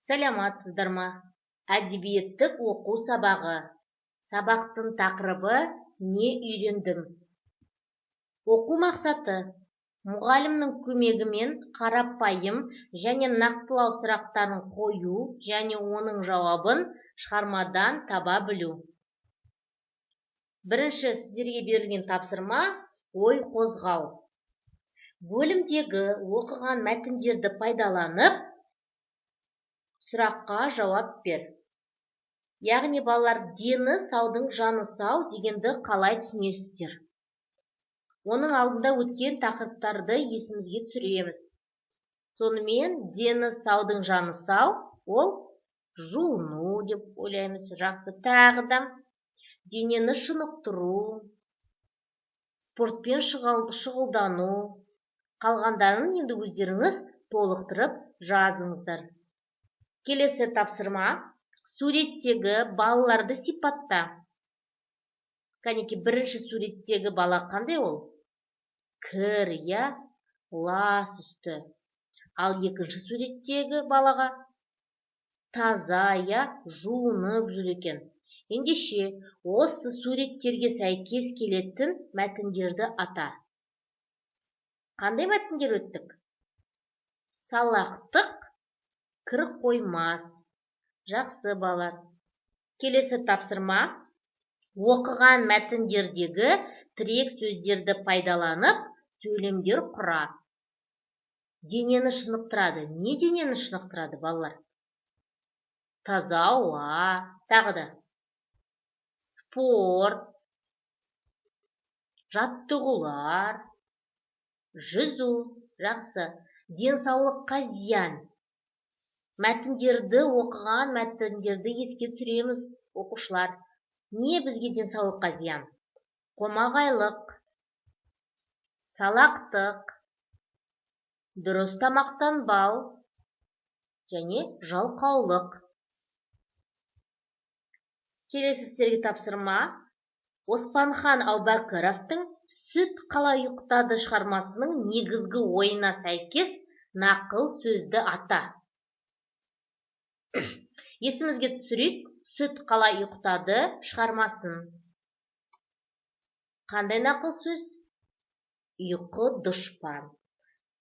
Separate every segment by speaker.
Speaker 1: Саламатсыздар ма? Әдебиеттік оқу сабағы. Сабақтың тақырыбы «Не үйрендім?». Оқу мақсаты: мұғалімнің көмегімен қарапайым және нақтылау сұрақтарын қою және оның жауабын шығармадан таба білу. Бірінші сіздерге берілген тапсырма ой қозғау. Бөлімдегі оқыған мәтіндерді пайдаланып сұраққа жауап бер. Яғни балалар, дені саудың жаны сау дегенді қалай түсінесіздер? Оның алдында өткен тақырыптарды есімізге түсіреміз. Сонымен дені саудың жаны сау, ол жуыну деп ойлаймыз. Жақсы. Тағы да денені шынықтыру, спортпен шұғылдану. Қалғандарын енді өздеріңіз толықтырып жазыңыздар. Келесі тапсырма: суреттегі балаларды сипатта. Кәнеки, бірінші суреттегі бала қандай ол? Кір, я, лас үсті. Ал екінші суреттегі балаға таза, я, жуынып жүр екен. Ендеше осы суреттерге сәйкес келетін мәтіндерді ата. Қандай мәтіндер өттік? Салақтық, кір қоймас. Жақсы балалар. Келесі тапсырма: оқыған мәтіндердегі тірек сөздерді пайдаланып сөйлемдер құра. Денені шынықтырады. Не денені шынықтырады, балалар? Таза ауа. Тағы да спорт, жаттығулар, жүзу. Жақсы. Денсаулыққа зиян. Мәтіндерді оқыған мәтіндерді еске түсіреміз, оқушылар. Не бізге денсаулыққа зиян? Қомағайлық, салақтық, дұрыс тамақтанбау және жалқаулық. Келесі сіздерге тапсырма: Оспанхан Әубәкіровтың «Сүт қалай ұйықтады» шығармасының негізгі ойына сәйкес нақыл сөзді ата. Есімізге түсірейік, «Сүт қалай ұйықтады» шығармасын. Қандай нақыл сөз? Ұйқы дұшпан.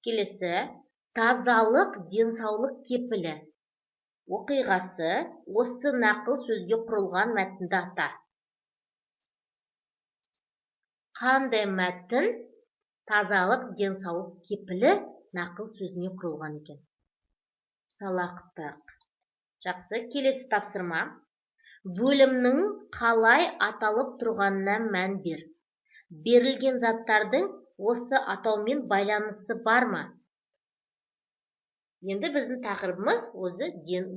Speaker 1: Келесі: тазалық денсаулық кепілі. Оқиғасы осы нақыл сөзге құрылған мәтінді ата. Қандай мәтін тазалық денсаулық кепілі нақыл сөзіне құрылған екен? Салақтық. Жақсы. Келесі тапсырма: бөлімнің қалай аталып тұрғанына мән бер. Берілген заттардың осы атаумен байланысы бар ма? Енді біздің тақырыбымыз өзі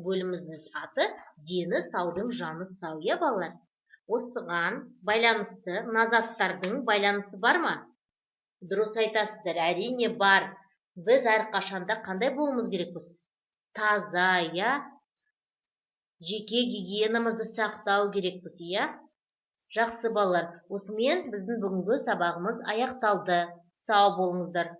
Speaker 1: бөліміміздің аты «Дені саудың жаны сау». Я, балалар? Осыған байланысты заттардың байланысы бар ма? Дұрыс айтасыздар, әрине бар. Біз әрқашанда қандай болуымыз керекпіз? Таза, я? Жеке гигиенамызды сақтау керекпіз, я? Жақсы балалар, осымен біздің бүгінгі сабағымыз аяқталды. Сау болыңыздар.